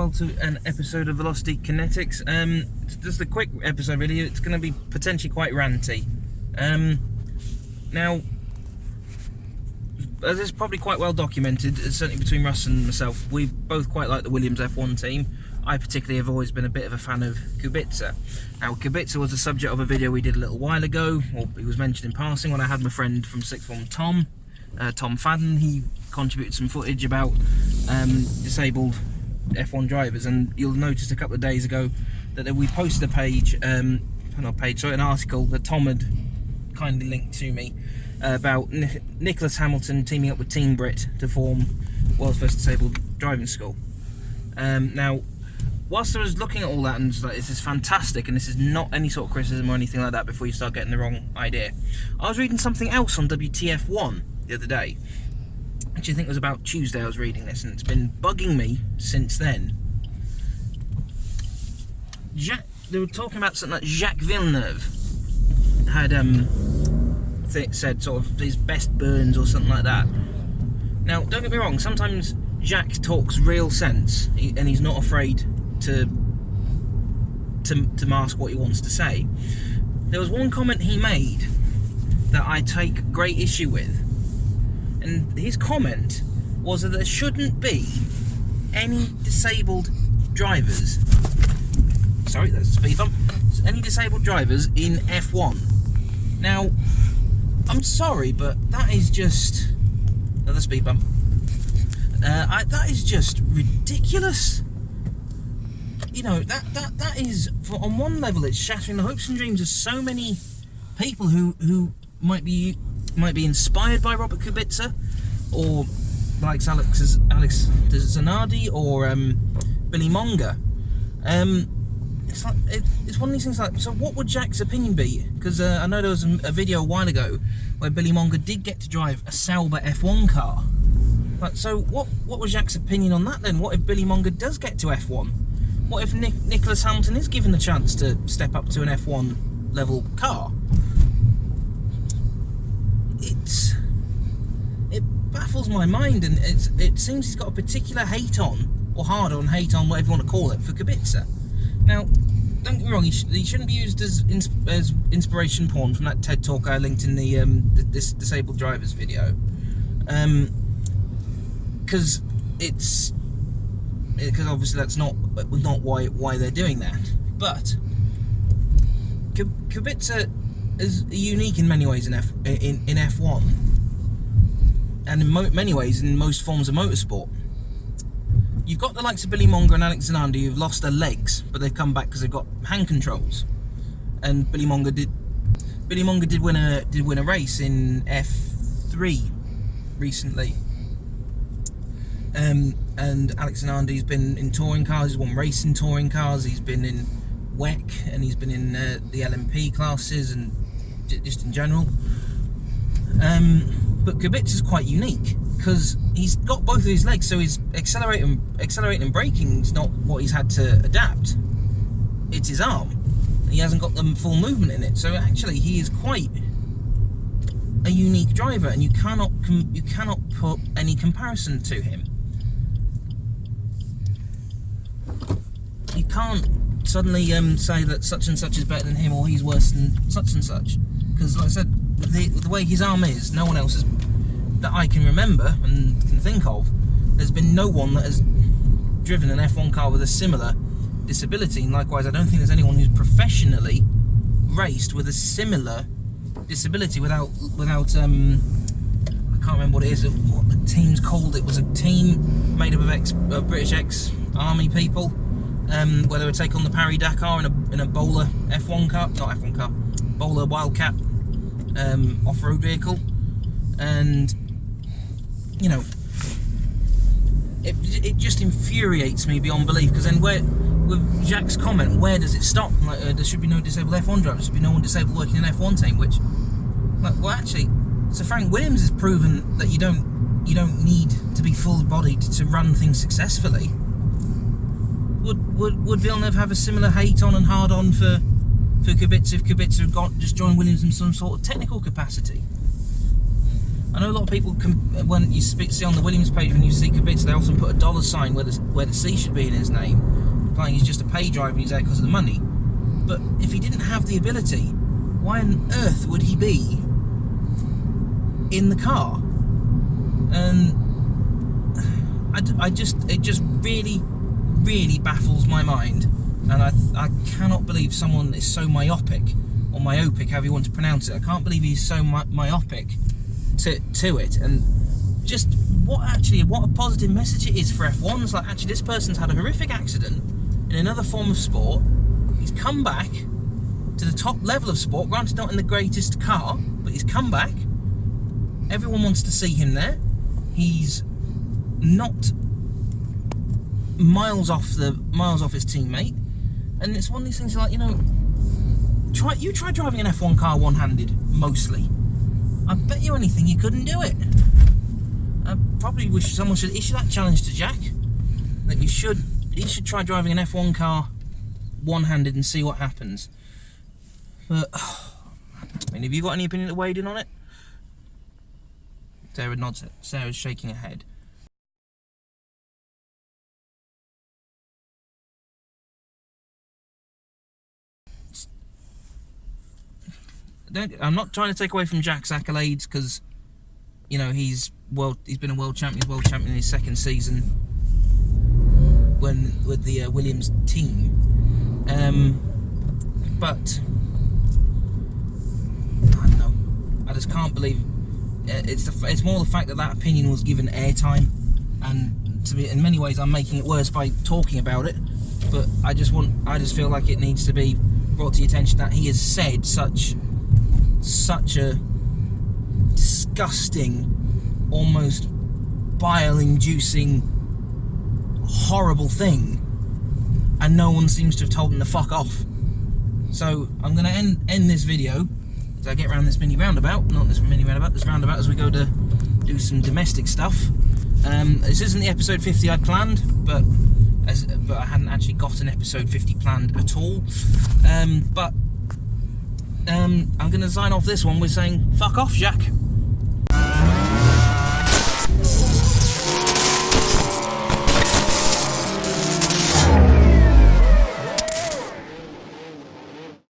well to an episode of Velocity Kinetics. Just a quick episode really. It's going to be potentially quite ranty. Now, as is probably quite well documented, certainly between Russ and myself, we both quite like the Williams F1 team. I particularly have always been a bit of a fan of Kubica. Now, Kubica was the subject of a video we did a little while ago, or he was mentioned in passing when I had my friend from sixth form, Tom Fadden. He contributed some footage about disabled F1 drivers, and you'll notice a couple of days ago that we posted a page, an article that Tom had kindly linked to me about Nicholas Hamilton teaming up with Team Brit to form World's First Disabled Driving School. Now, whilst I was looking at all that and just like, this is fantastic, and this is not any sort of criticism or anything like that before you start getting the wrong idea, I was reading something else on WTF1 the other day. Actually, I think it was about Tuesday I was reading this, and it's been bugging me since then. They were talking about something like Jacques Villeneuve had said sort of his best burns or something like that. Now, don't get me wrong, sometimes Jacques talks real sense, and he's not afraid to mask what he wants to say. There was one comment he made that I take great issue with, and his comment was that there shouldn't be any disabled drivers. Sorry, that's a speed bump. Any disabled drivers in F1. Now, I'm sorry, but that is just another speed bump. That is just ridiculous. You know, that is, on one level, it's shattering the hopes and dreams of so many people who might be inspired by Robert Kubica, or like Alex Zanardi, or Billy Monger. It's one of these things like, so what would Jack's opinion be? Because I know there was a video a while ago where Billy Monger did get to drive a Sauber F1 car. But so what was Jack's opinion on that then? What if Billy Monger does get to F1? What if Nicholas Hamilton is given the chance to step up to an F1 level car? It baffles my mind, and it seems he's got a particular hate on, or hate on, whatever you want to call it, for Kubica. Now, don't get me wrong, he shouldn't be used as inspiration porn from that TED talk I linked in this disabled drivers video, because obviously that's not why they're doing that. But Kubica is unique in many ways in F1, and in many ways in most forms of motorsport. You've got the likes of Billy Monger and Alex Zanardi who've lost their legs, but they've come back because they've got hand controls. And Billy Monger did win a race in F3 recently. And Alex Zanardi's been in touring cars. He's won racing touring cars. He's been in WEC, and he's been in the LMP classes, and just in general. But Kubica's quite unique because he's got both of his legs, so his accelerating and braking is not what he's had to adapt. It's his arm. He hasn't got the full movement in it, so actually he is quite a unique driver, and you cannot put any comparison to him. You can't suddenly say that such and such is better than him, or he's worse than such and such, because like I said, the way his arm is, no one else has, that I can remember and can think of, there's been no one that has driven an F1 car with a similar disability, and likewise I don't think there's anyone who's professionally raced with a similar disability without I can't remember what it is, what the team's called. It was a team made up of British ex-army people, where they would take on the Paris-Dakar in a Bowler F1 car, not F1 car, Bowler Wildcat off-road vehicle. And you know, it just infuriates me beyond belief, because then with Jacques' comment, where does it stop? Like, there should be no disabled F1 drivers, there should be no one disabled working in an F1 team, which, like, well actually, so Frank Williams has proven that you don't need to be full-bodied to run things successfully. Would Villeneuve have a similar hate on and hard on for Kubica if Kubica had just joined Williams in some sort of technical capacity? I know a lot of people when you see on the Williams page, when you see Kubica, they often put a dollar sign where the C should be in his name, implying he's just a pay driver and he's there because of the money. But if he didn't have the ability, why on earth would he be in the car? And it just really, really baffles my mind, and I cannot believe someone is so myopic, or myopic, however you want to pronounce it. I can't believe he's so myopic to it, and just what a positive message it is for F1s. Like, actually, this person's had a horrific accident in another form of sport. He's come back to the top level of sport, granted not in the greatest car, but he's come back. Everyone wants to see him there. He's not miles off his teammate, and it's one of these things like, you know, try driving an F1 car one-handed, mostly. I bet you anything you couldn't do it. I probably wish someone should issue that challenge to Jack, that he should try driving an F1 car one-handed and see what happens. But I mean, have you got any opinion to weigh in on it? Sarah nods it. Sarah's shaking her head. I'm not trying to take away from Jack's accolades, because, you know, he's been a world champion. He's world champion in his second season with the Williams team. But I don't know. I just can't believe it's more the fact that opinion was given airtime, and to be, in many ways, I'm making it worse by talking about it. But I just feel like it needs to be brought to your attention that he has said such a disgusting, almost bile-inducing, horrible thing, and no one seems to have told him to fuck off. So I'm going to end this video as I get around this mini roundabout, not this mini roundabout, this roundabout, as we go to do some domestic stuff. This isn't the episode 50 I'd planned, but I hadn't actually got an episode 50 planned at all. I'm going to sign off this one with saying, fuck off, Jack.